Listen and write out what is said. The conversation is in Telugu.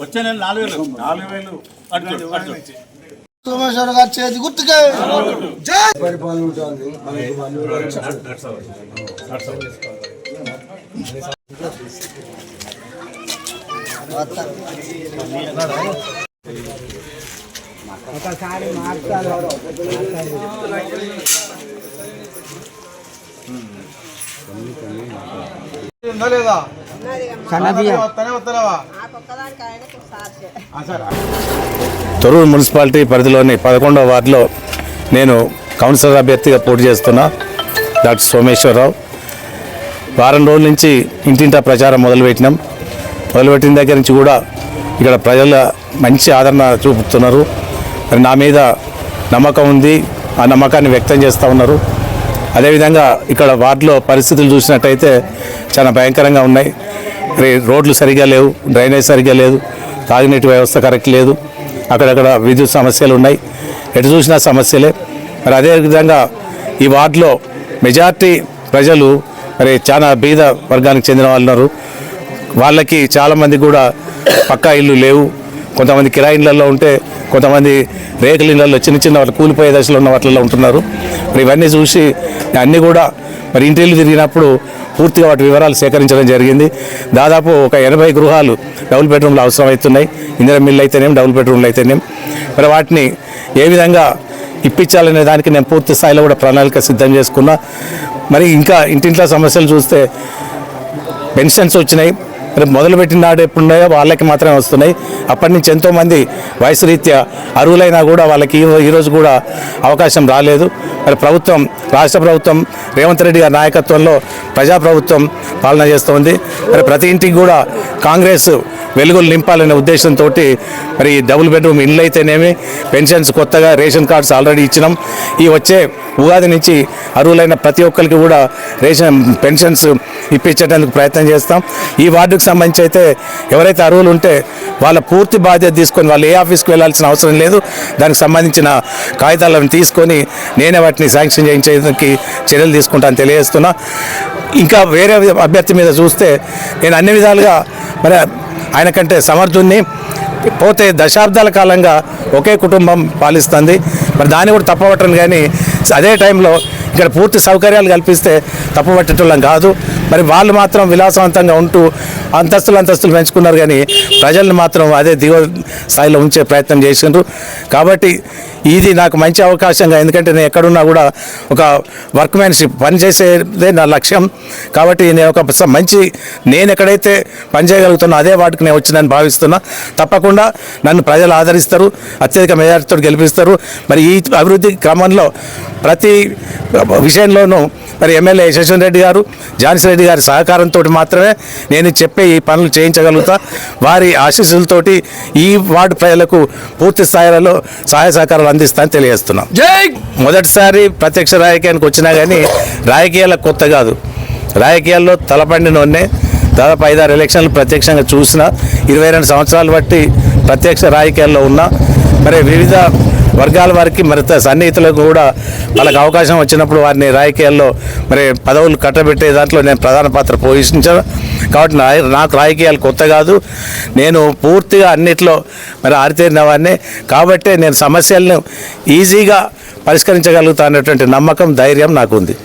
వచ్చే నెల 4000 సోమేశ్వర గారి చేతి గుర్తుకే జై పరిపాలన ఉంటుంది. ఒకసారి మార్చాలి లేదా తొర్రూరు మున్సిపాలిటీ పరిధిలోని 11వ వార్డులో నేను కౌన్సిలర్ అభ్యర్థిగా పోటీ చేస్తున్నా డాక్టర్ సోమేశ్వరరావు. వారం రోజుల నుంచి ఇంటింటా ప్రచారం మొదలుపెట్టిన దగ్గర నుంచి కూడా ఇక్కడ ప్రజల మంచి ఆదరణ చూపుతున్నారు. మరి నా మీద నమ్మకం ఉంది, ఆ నమ్మకాన్ని వ్యక్తం చేస్తూ ఉన్నారు. అదేవిధంగా ఇక్కడ వార్డులో పరిస్థితులు చూసినట్టయితే చాలా భయంకరంగా ఉన్నాయి. రోడ్లు సరిగా లేవు, డ్రైనేజ్ సరిగా లేదు, తాగునీటి వ్యవస్థ కరెక్ట్ లేదు, అక్కడక్కడ విద్యుత్ సమస్యలు ఉన్నాయి, ఎటు చూసినా సమస్యలే. మరి అదేవిధంగా ఈ వార్డులో మెజార్టీ ప్రజలు మరి చాలా బీద వర్గానికి చెందిన వాళ్ళు ఉన్నారు. వాళ్ళకి చాలామంది కూడా పక్కా ఇల్లు లేవు, కొంతమంది కిరాయి ఇళ్లలో ఉంటే కొంతమంది రేకుల ఇళ్లలో చిన్న వాళ్ళు కూలిపోయే దశలో ఉన్న వాటిల్లో ఉంటున్నారు. మరి ఇవన్నీ చూసి అన్నీ కూడా మరి ఇంటిల్లు తిరిగినప్పుడు పూర్తిగా వాటి వివరాలు సేకరించడం జరిగింది. దాదాపు ఒక 80 గృహాలు డబుల్ బెడ్రూమ్లు అవసరమవుతున్నాయి. ఇందిరా మిల్లు అయితేనేం, డబుల్ బెడ్రూమ్లు అయితేనేం. మరి వాటిని ఏ విధంగా ఇప్పించాలనే దానికి నేను పూర్తి స్థాయిలో కూడా ప్రణాళిక సిద్ధం చేసుకున్నా. మరి ఇంకా ఇంటింట్లో సమస్యలు చూస్తే పెన్షన్స్ వచ్చినాయి, రేపు మొదలుపెట్టిన నాడు ఎప్పుడున్నాయో వాళ్ళకి మాత్రమే వస్తున్నాయి. అప్పటి నుంచి ఎంతోమంది వయసు రీత్యా అర్హులైనా కూడా వాళ్ళకి ఈరోజు కూడా అవకాశం రాలేదు. మరి ప్రభుత్వం, రాష్ట్ర ప్రభుత్వం రేవంత్ రెడ్డి గారి నాయకత్వంలో ప్రజాప్రభుత్వం పాలన చేస్తోంది. మరి ప్రతి ఇంటికి కూడా కాంగ్రెస్ వెలుగులు నింపాలనే ఉద్దేశంతో మరి డబుల్ బెడ్రూమ్ ఇళ్ళు అయితేనేమి, పెన్షన్స్ కొత్తగా రేషన్ కార్డ్స్ ఆల్రెడీ ఇచ్చినాం. ఈ వచ్చే ఉగాది నుంచి అర్హులైన ప్రతి ఒక్కరికి కూడా పెన్షన్స్ ఇప్పించేందుకు ప్రయత్నం చేస్తాం. ఈ వార్డుకు సంబంధించి అయితే ఎవరైతే అర్హులు ఉంటే వాళ్ళ పూర్తి బాధ్యత తీసుకొని వాళ్ళు ఏ ఆఫీస్కి వెళ్ళాల్సిన అవసరం లేదు. దానికి సంబంధించిన కాగితాలను తీసుకొని నేనే వాటిని శాంక్షన్ చేయించేందుకు చర్యలు తీసుకుంటాను తెలియజేస్తున్నా. ఇంకా వేరే అభ్యర్థి మీద చూస్తే నేను అన్ని విధాలుగా మరి ఆయన కంటే సమర్థుణ్ణి. పోతే దశాబ్దాల కాలంగా ఒకే కుటుంబం పాలిస్తుంది. మరి దాన్ని కూడా తప్పబట్టను, కానీ అదే టైంలో ఇక్కడ పూర్తి సౌకర్యాలు కల్పిస్తే తప్పబట్టేటోళ్ళం కాదు. మరి వాళ్ళు మాత్రం విలాసవంతంగా ఉంటూ అంతస్తులు పెంచుకున్నారు, కానీ ప్రజల్ని మాత్రం అదే దిగువ స్థాయిలో ఉంచే ప్రయత్నం చేసిండ్రు. కాబట్టి ఇది నాకు మంచి అవకాశంగా, ఎందుకంటే నేను ఎక్కడున్నా కూడా ఒక వర్క్మెన్షిప్ పనిచేసేదే నా లక్ష్యం. కాబట్టి నేను ఒక నేను ఎక్కడైతే పనిచేయగలుగుతున్నా అదే వాటికి నేను వచ్చినని భావిస్తున్నా. తప్పకుండా నన్ను ప్రజలు ఆదరిస్తారు, అత్యధిక మెజారిటీతో గెలిపిస్తారు. మరి ఈ అభివృద్ధి క్రమంలో ప్రతి విషయంలోనూ మరి ఎమ్మెల్యే యశస్వన్ రెడ్డి గారు, ఝాన్సీ రెడ్డి గారి సహకారంతో మాత్రమే నేను చెప్పే ఈ పనులు చేయించగలుగుతా. వారి ఆశీస్సులతోటి ఈ వార్డు ప్రజలకు పూర్తి స్థాయిలో సహాయ సహకారాలు అందిస్తానని తెలియజేస్తున్నాం. మొదటిసారి ప్రత్యక్ష రాజకీయానికి వచ్చినా కానీ రాజకీయాలకు కొత్త కాదు. రాజకీయాల్లో తలపండినోన్నే. దాదాపు 5-6 ఎలక్షన్లు ప్రత్యక్షంగా చూసిన, 22 సంవత్సరాలు బట్టి ప్రత్యక్ష రాజకీయాల్లో ఉన్నా. మరి వివిధ వర్గాల వారికి మరి సన్నిహితులకు కూడా వాళ్ళకి అవకాశం వచ్చినప్పుడు వారిని రాజకీయాల్లో మరి పదవులు కట్టబెట్టే దాంట్లో నేను ప్రధాన పాత్ర పోషించాను. కాబట్టి నాకు రాజకీయాలు కొత్త కాదు. నేను పూర్తిగా అన్నిట్లో మరి ఆరితేరిన వాడిని. కాబట్టే నేను సమస్యలను ఈజీగా పరిష్కరించగలుగుతా అన్నటువంటి నమ్మకం, ధైర్యం నాకు ఉంది.